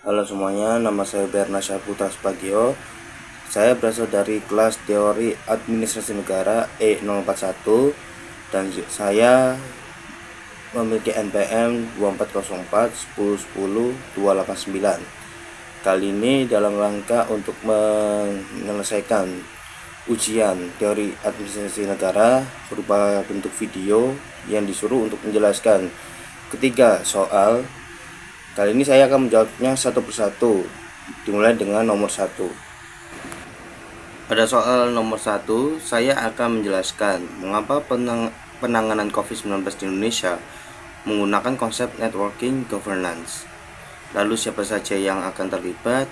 Halo semuanya, nama saya Berna Syahputra Spagio. Saya berasal dari kelas Teori Administrasi Negara E041 dan saya memiliki NPM 2404 10 10 289. Kali ini dalam rangka untuk menyelesaikan ujian teori administrasi negara berupa bentuk video yang disuruh untuk menjelaskan ketiga soal. Kali ini saya akan menjawabnya satu persatu, dimulai dengan nomor satu. Pada soal nomor satu, saya akan menjelaskan mengapa penanganan COVID-19 di Indonesia menggunakan konsep networking governance. Lalu siapa saja yang akan terlibat,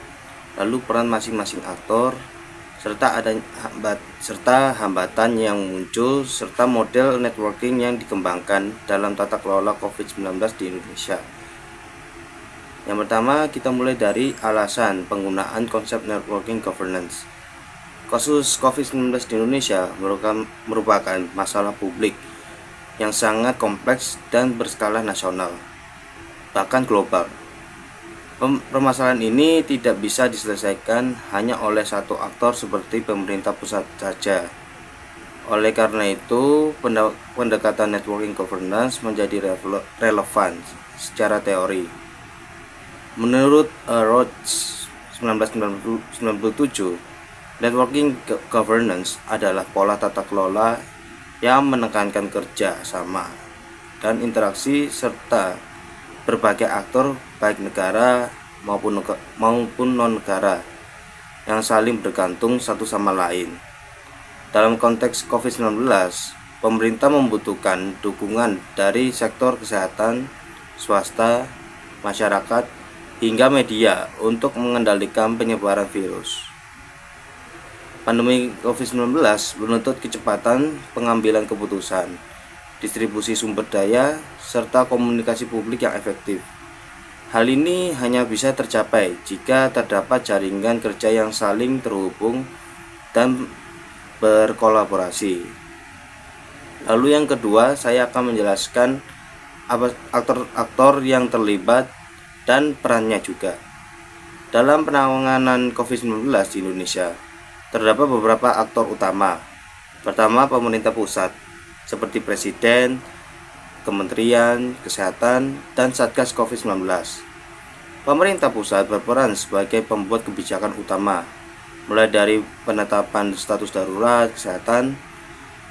lalu peran masing-masing aktor, serta hambatan yang muncul, serta model networking yang dikembangkan dalam tata kelola COVID-19 di Indonesia. Yang pertama, kita mulai dari alasan penggunaan konsep networking governance. Kasus COVID-19 di Indonesia merupakan masalah publik yang sangat kompleks dan berskala nasional, bahkan global. Permasalahan ini tidak bisa diselesaikan hanya oleh satu aktor seperti pemerintah pusat saja. Oleh karena itu, pendekatan networking governance menjadi relevan secara teori. Menurut Rhodes 1997, networking governance adalah pola tata kelola yang menekankan kerja sama dan interaksi serta berbagai aktor baik negara maupun non-negara yang saling bergantung satu sama lain. Dalam konteks COVID-19, pemerintah membutuhkan dukungan dari sektor kesehatan, swasta, masyarakat, hingga media untuk mengendalikan penyebaran virus. Pandemi COVID-19 menuntut kecepatan pengambilan keputusan, distribusi sumber daya, serta komunikasi publik yang efektif. Hal ini hanya bisa tercapai jika terdapat jaringan kerja yang saling terhubung dan berkolaborasi. Lalu yang kedua, saya akan menjelaskan aktor-aktor yang terlibat dan perannya juga. Dalam penanganan COVID-19 di Indonesia, terdapat beberapa aktor utama. Pertama, pemerintah pusat, seperti Presiden, Kementerian Kesehatan, dan Satgas COVID-19. Pemerintah pusat berperan sebagai pembuat kebijakan utama, mulai dari penetapan status darurat kesehatan,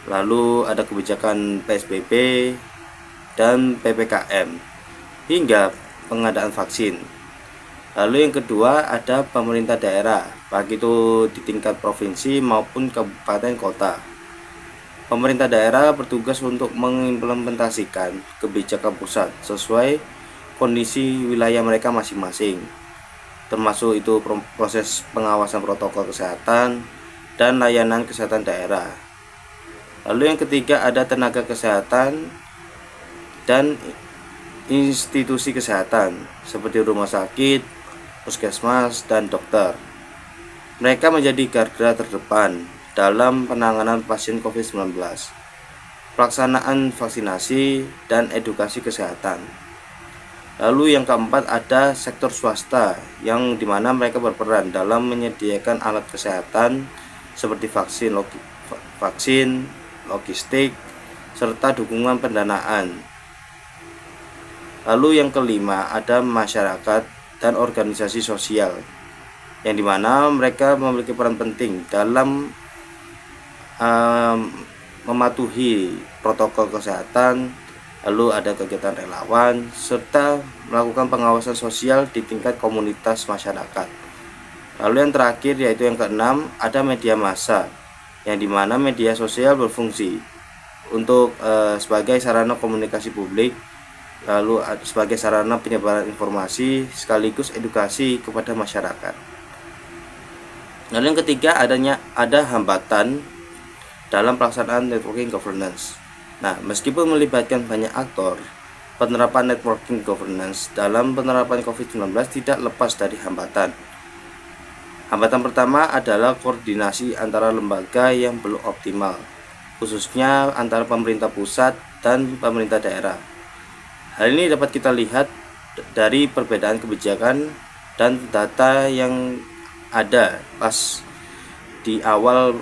lalu ada kebijakan PSBB dan PPKM, hingga pengadaan vaksin. Lalu yang kedua ada pemerintah daerah, baik itu di tingkat provinsi maupun kabupaten kota. Pemerintah daerah bertugas untuk mengimplementasikan kebijakan pusat sesuai kondisi wilayah mereka masing-masing, termasuk itu proses pengawasan protokol kesehatan dan layanan kesehatan daerah. Lalu yang ketiga ada tenaga kesehatan dan institusi kesehatan seperti rumah sakit, puskesmas, dan dokter. Mereka menjadi garda terdepan dalam penanganan pasien COVID-19, pelaksanaan vaksinasi, dan edukasi kesehatan. Lalu yang keempat ada sektor swasta yang dimana mereka berperan dalam menyediakan alat kesehatan seperti vaksin, logistik, serta dukungan pendanaan. Lalu yang kelima ada masyarakat dan organisasi sosial yang dimana mereka memiliki peran penting dalam mematuhi protokol kesehatan. Lalu ada kegiatan relawan serta melakukan pengawasan sosial di tingkat komunitas masyarakat. Lalu yang terakhir yaitu yang keenam ada media massa yang dimana media sosial berfungsi untuk sebagai sarana komunikasi publik, lalu sebagai sarana penyebaran informasi sekaligus edukasi kepada masyarakat. Lalu yang ketiga ada hambatan dalam pelaksanaan networking governance. Nah, meskipun melibatkan banyak aktor, penerapan networking governance dalam penerapan COVID-19 tidak lepas dari hambatan. Hambatan pertama adalah koordinasi antara lembaga yang belum optimal, khususnya antara pemerintah pusat dan pemerintah daerah. Hal ini dapat kita lihat dari perbedaan kebijakan dan data yang ada pas di awal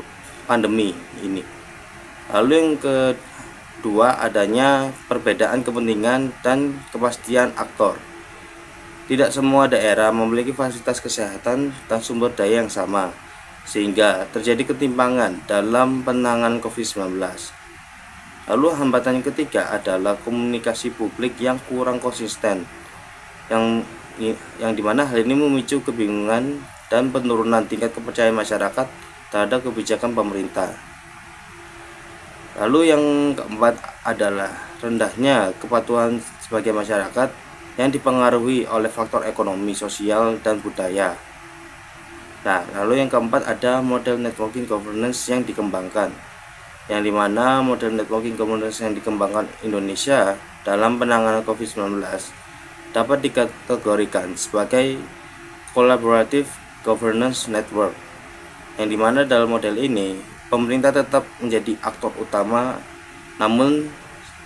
pandemi ini. Lalu yang kedua, adanya perbedaan kepentingan dan kepastian aktor. Tidak semua daerah memiliki fasilitas kesehatan dan sumber daya yang sama, sehingga terjadi ketimpangan dalam penanganan COVID-19. Lalu hambatan yang ketiga adalah komunikasi publik yang kurang konsisten, yang dimana hal ini memicu kebingungan dan penurunan tingkat kepercayaan masyarakat terhadap kebijakan pemerintah. Lalu yang keempat adalah rendahnya kepatuhan sebagai masyarakat yang dipengaruhi oleh faktor ekonomi, sosial, dan budaya. Nah, lalu yang keempat ada model networking governance yang dikembangkan, yang dimana model networking governance yang dikembangkan Indonesia dalam penanganan COVID-19 dapat dikategorikan sebagai collaborative governance network, yang dimana dalam model ini pemerintah tetap menjadi aktor utama, namun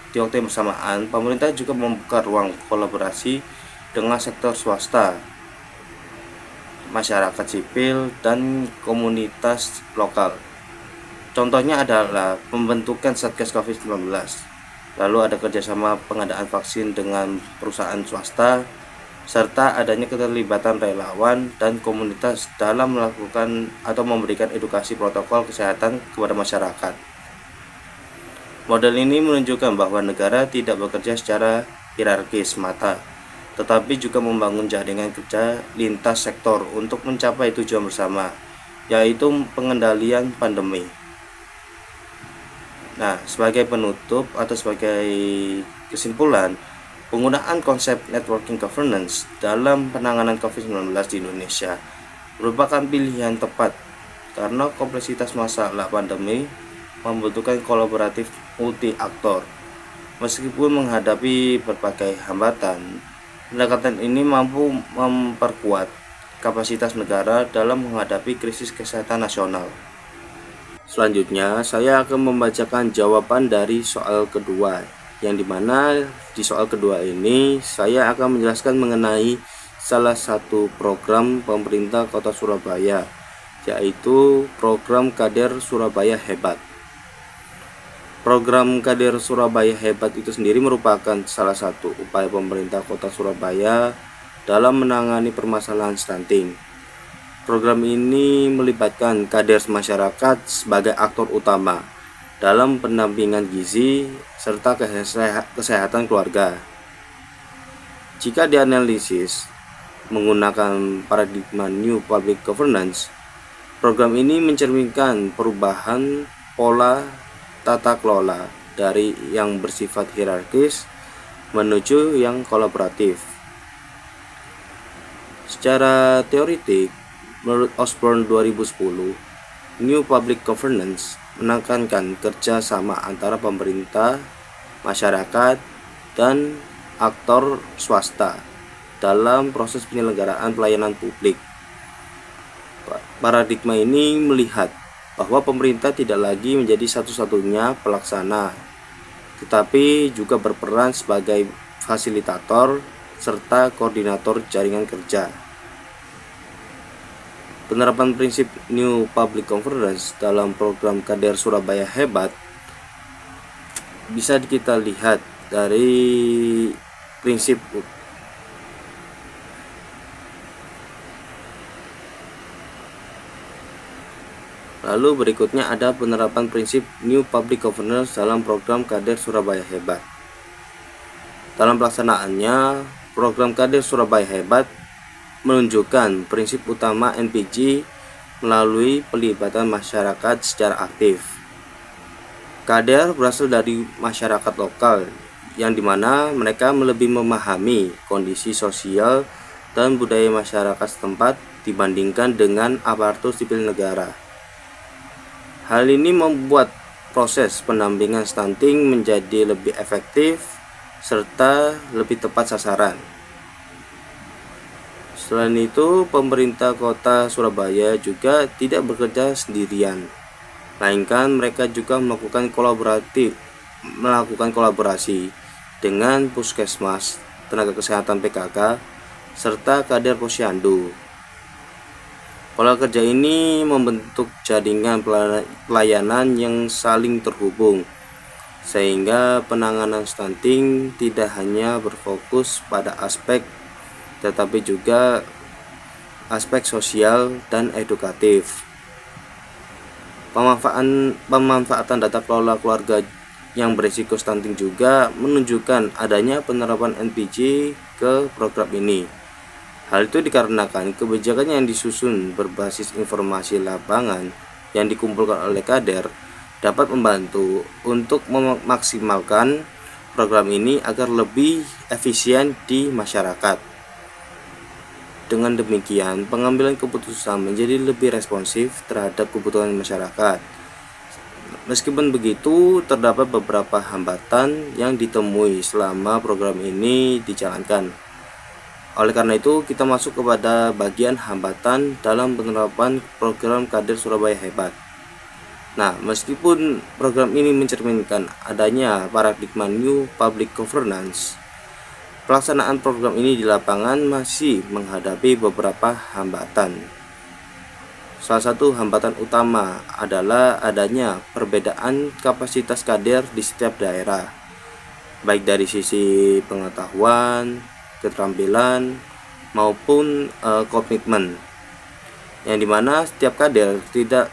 di waktu yang bersamaan pemerintah juga membuka ruang kolaborasi dengan sektor swasta, masyarakat sipil, dan komunitas lokal. Contohnya adalah pembentukan Satgas COVID-19, lalu ada kerjasama pengadaan vaksin dengan perusahaan swasta, serta adanya keterlibatan relawan dan komunitas dalam melakukan atau memberikan edukasi protokol kesehatan kepada masyarakat. Model ini menunjukkan bahwa negara tidak bekerja secara hierarkis semata, tetapi juga membangun jaringan kerja lintas sektor untuk mencapai tujuan bersama, yaitu pengendalian pandemi. Nah, sebagai penutup atau sebagai kesimpulan, penggunaan konsep networking governance dalam penanganan COVID-19 di Indonesia merupakan pilihan tepat karena kompleksitas masalah pandemi membutuhkan kolaboratif multi aktor. Meskipun menghadapi berbagai hambatan, pendekatan ini mampu memperkuat kapasitas negara dalam menghadapi krisis kesehatan nasional. Selanjutnya, saya akan membacakan jawaban dari soal kedua, yang dimana di soal kedua ini saya akan menjelaskan mengenai salah satu program pemerintah Kota Surabaya, yaitu program Kader Surabaya Hebat. Program Kader Surabaya Hebat itu sendiri merupakan salah satu upaya pemerintah Kota Surabaya dalam menangani permasalahan stunting. Program ini melibatkan kader masyarakat sebagai aktor utama dalam pendampingan gizi serta kesehatan keluarga. Jika dianalisis menggunakan paradigma New Public Governance, program ini mencerminkan perubahan pola tata kelola dari yang bersifat hierarkis menuju yang kolaboratif. Secara teoritik, menurut Osborne 2010, New Public Governance menekankan kerja sama antara pemerintah, masyarakat, dan aktor swasta dalam proses penyelenggaraan pelayanan publik. Paradigma ini melihat bahwa pemerintah tidak lagi menjadi satu-satunya pelaksana, tetapi juga berperan sebagai fasilitator serta koordinator jaringan kerja. Penerapan prinsip New Public Governance dalam program Kader Surabaya Hebat bisa kita lihat dari prinsip Lalu berikutnya ada penerapan prinsip New Public Governance dalam program Kader Surabaya Hebat. Dalam pelaksanaannya, program Kader Surabaya Hebat menunjukkan prinsip utama NPG melalui pelibatan masyarakat secara aktif. Kader berasal dari masyarakat lokal, yang dimana mereka lebih memahami kondisi sosial dan budaya masyarakat setempat dibandingkan dengan aparatur sipil negara. Hal ini membuat proses pendampingan stunting menjadi lebih efektif serta lebih tepat sasaran. Selain itu, pemerintah Kota Surabaya juga tidak bekerja sendirian, melainkan mereka juga melakukan kolaborasi dengan puskesmas, tenaga kesehatan PKK, serta kader posyandu. Pola kerja ini membentuk jaringan pelayanan yang saling terhubung, sehingga penanganan stunting tidak hanya berfokus pada aspek tetapi juga aspek sosial dan edukatif. Pemanfaatan data kelola keluarga yang berisiko stunting juga menunjukkan adanya penerapan NPJ ke program ini. Hal itu dikarenakan kebijakan yang disusun berbasis informasi lapangan yang dikumpulkan oleh kader dapat membantu untuk memaksimalkan program ini agar lebih efisien di masyarakat. Dengan demikian, pengambilan keputusan menjadi lebih responsif terhadap kebutuhan masyarakat. Meskipun begitu, terdapat beberapa hambatan yang ditemui selama program ini dijalankan. Oleh karena itu, kita masuk kepada bagian hambatan dalam penerapan program Kader Surabaya Hebat. Nah, meskipun program ini mencerminkan adanya paradigma New Public Governance, pelaksanaan program ini di lapangan masih menghadapi beberapa hambatan. Salah satu hambatan utama adalah adanya perbedaan kapasitas kader di setiap daerah, baik dari sisi pengetahuan, keterampilan maupun komitmen, yang dimana setiap kader tidak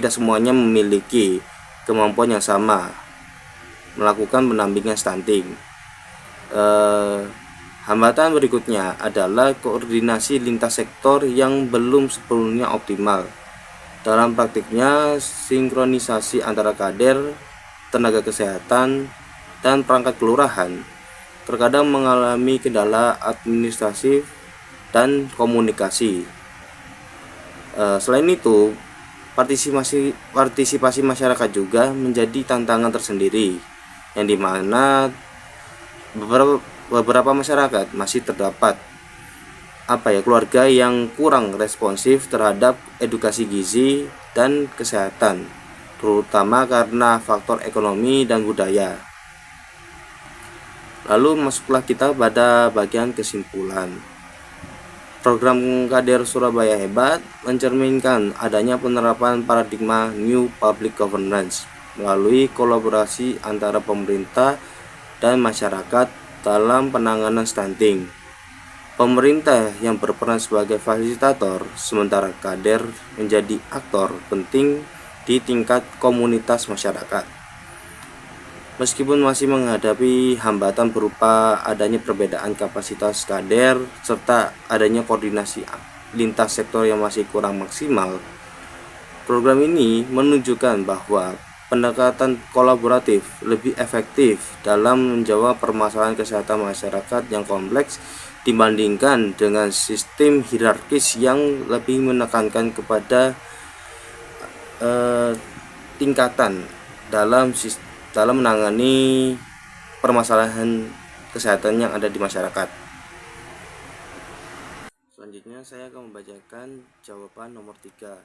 semuanya memiliki kemampuan yang sama melakukan pendampingan stunting. Hambatan berikutnya adalah koordinasi lintas sektor yang belum sepenuhnya optimal. Dalam praktiknya, sinkronisasi antara kader, tenaga kesehatan, dan perangkat kelurahan terkadang mengalami kendala administratif dan komunikasi. Selain itu, partisipasi masyarakat juga menjadi tantangan tersendiri, yang dimana beberapa masyarakat masih terdapat keluarga yang kurang responsif terhadap edukasi gizi dan kesehatan, terutama karena faktor ekonomi dan budaya. Lalu masuklah kita pada bagian kesimpulan. Program Kader Surabaya Hebat mencerminkan adanya penerapan paradigma New Public Governance melalui kolaborasi antara pemerintah dan masyarakat dalam penanganan stunting. Pemerintah yang berperan sebagai fasilitator, sementara kader menjadi aktor penting di tingkat komunitas masyarakat. Meskipun masih menghadapi hambatan berupa adanya perbedaan kapasitas kader serta adanya koordinasi lintas sektor yang masih kurang maksimal, program ini menunjukkan bahwa pendekatan kolaboratif lebih efektif dalam menjawab permasalahan kesehatan masyarakat yang kompleks dibandingkan dengan sistem hierarkis yang lebih menekankan kepada tingkatan dalam menangani permasalahan kesehatan yang ada di masyarakat. Selanjutnya saya akan membacakan jawaban nomor 3.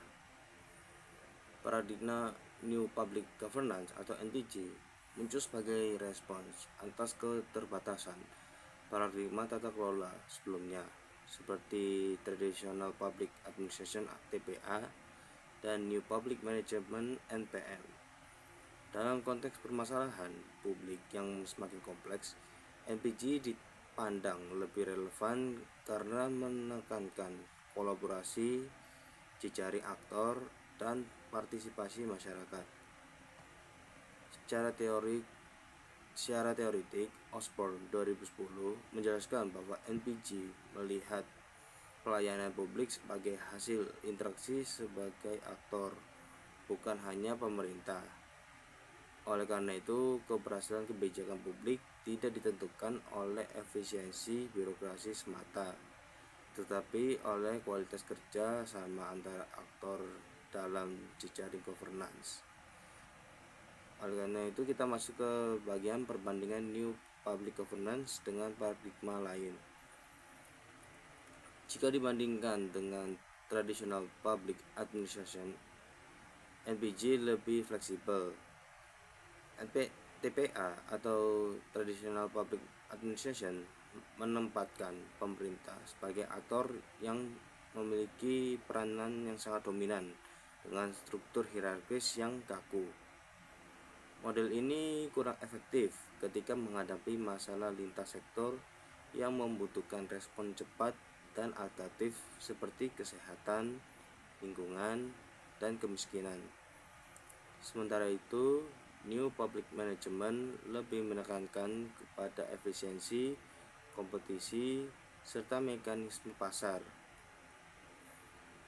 Paradigma New Public Governance atau NPG muncul sebagai respons atas keterbatasan paradigma tata kelola sebelumnya seperti Traditional Public Administration (TPA) dan New Public Management (NPM). Dalam konteks permasalahan publik yang semakin kompleks, NPG dipandang lebih relevan karena menekankan kolaborasi, jejaring aktor, dan partisipasi masyarakat. Secara teoritik, Osborne 2010 menjelaskan bahwa NPG melihat pelayanan publik sebagai hasil interaksi sebagai aktor, bukan hanya pemerintah. Oleh karena itu, keberhasilan kebijakan publik tidak ditentukan oleh efisiensi birokrasi semata, tetapi oleh kualitas kerja sama antara aktor dalam jejaring governance. Oleh karena itu, kita masuk ke bagian perbandingan New Public Governance dengan paradigma lain. Jika dibandingkan dengan Traditional Public Administration, NPG lebih fleksibel. TPA atau Traditional Public Administration menempatkan pemerintah sebagai aktor yang memiliki peranan yang sangat dominan dengan struktur hierarkis yang kaku. Model ini kurang efektif ketika menghadapi masalah lintas sektor yang membutuhkan respon cepat dan adaptif seperti kesehatan, lingkungan, dan kemiskinan. Sementara itu, New Public Management lebih menekankan kepada efisiensi, kompetisi, serta mekanisme pasar.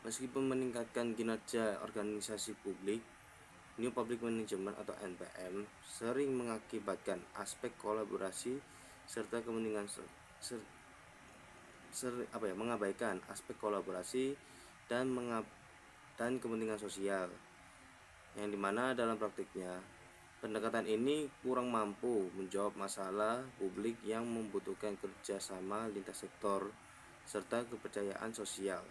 Meskipun meningkatkan kinerja organisasi publik, New Public Management atau NPM sering mengakibatkan aspek kolaborasi serta mengabaikan aspek kolaborasi dan kepentingan sosial, yang dimana dalam praktiknya pendekatan ini kurang mampu menjawab masalah publik yang membutuhkan kerjasama lintas sektor serta kepercayaan sosial.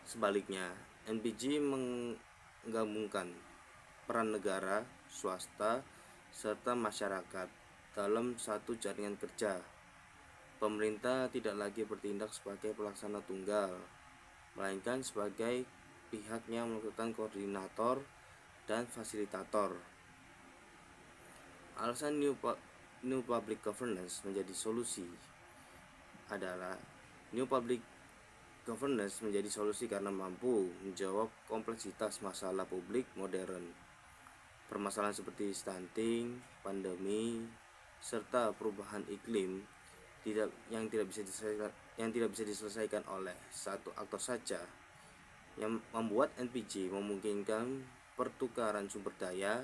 Sebaliknya, NPG menggabungkan peran negara, swasta, serta masyarakat dalam satu jaringan kerja. Pemerintah tidak lagi bertindak sebagai pelaksana tunggal, melainkan sebagai pihak yang melakukan koordinator dan fasilitator. Alasan New Public Governance menjadi solusi adalah New Public Governance menjadi solusi karena mampu menjawab kompleksitas masalah publik modern. Permasalahan seperti stunting, pandemi, serta perubahan iklim yang tidak bisa diselesaikan oleh satu aktor saja, yang membuat NPG memungkinkan pertukaran sumber daya,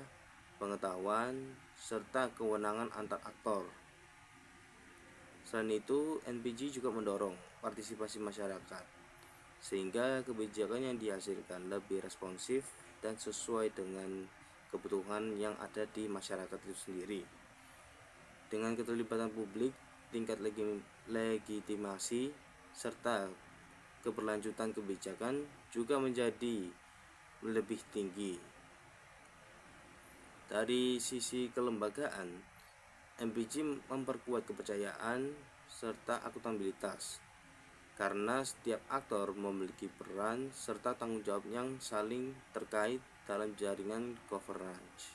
pengetahuan, serta kewenangan antar aktor. Selain itu, NPG juga mendorong partisipasi masyarakat, sehingga kebijakan yang dihasilkan lebih responsif dan sesuai dengan kebutuhan yang ada di masyarakat itu sendiri. Dengan keterlibatan publik, tingkat legitimasi, serta keberlanjutan kebijakan juga menjadi lebih tinggi. Dari sisi kelembagaan, NPG memperkuat kepercayaan serta akuntabilitas karena setiap aktor memiliki peran serta tanggung jawab yang saling terkait dalam jaringan governance.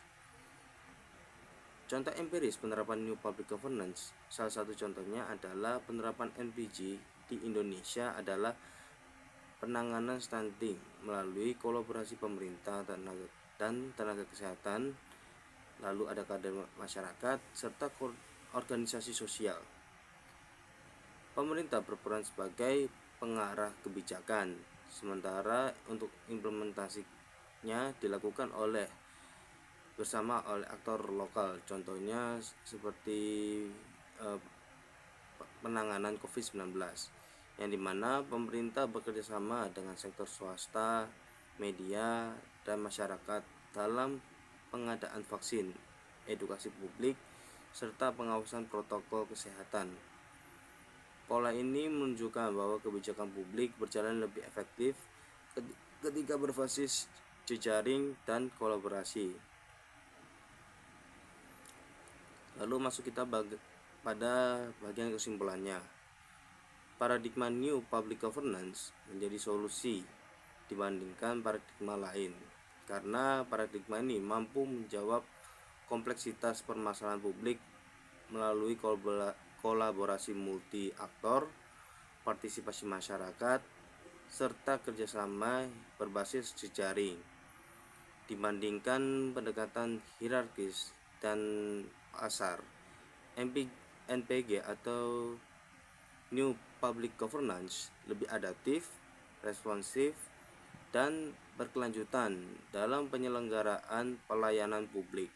Contoh empiris penerapan New Public Governance, salah satu contohnya adalah penerapan NPG di Indonesia adalah penanganan stunting melalui kolaborasi pemerintah dan tenaga kesehatan, lalu ada kader masyarakat, serta organisasi sosial. Pemerintah berperan sebagai pengarah kebijakan, sementara untuk implementasinya dilakukan bersama oleh aktor lokal, contohnya seperti penanganan COVID-19, yang dimana pemerintah bekerjasama dengan sektor swasta, media, dan masyarakat dalam pengadaan vaksin, edukasi publik, serta pengawasan protokol kesehatan. Pola ini menunjukkan bahwa kebijakan publik berjalan lebih efektif ketika berbasis jejaring dan kolaborasi. Lalu masuk kita pada bagian kesimpulannya. Paradigma New Public Governance menjadi solusi dibandingkan paradigma lain, karena paradigma ini mampu menjawab kompleksitas permasalahan publik melalui kolaborasi multi aktor, partisipasi masyarakat, serta kerjasama berbasis jejaring, dibandingkan pendekatan hierarkis dan pasar. NPG atau New Public Governance lebih adaptif, responsif, dan berkelanjutan dalam penyelenggaraan pelayanan publik.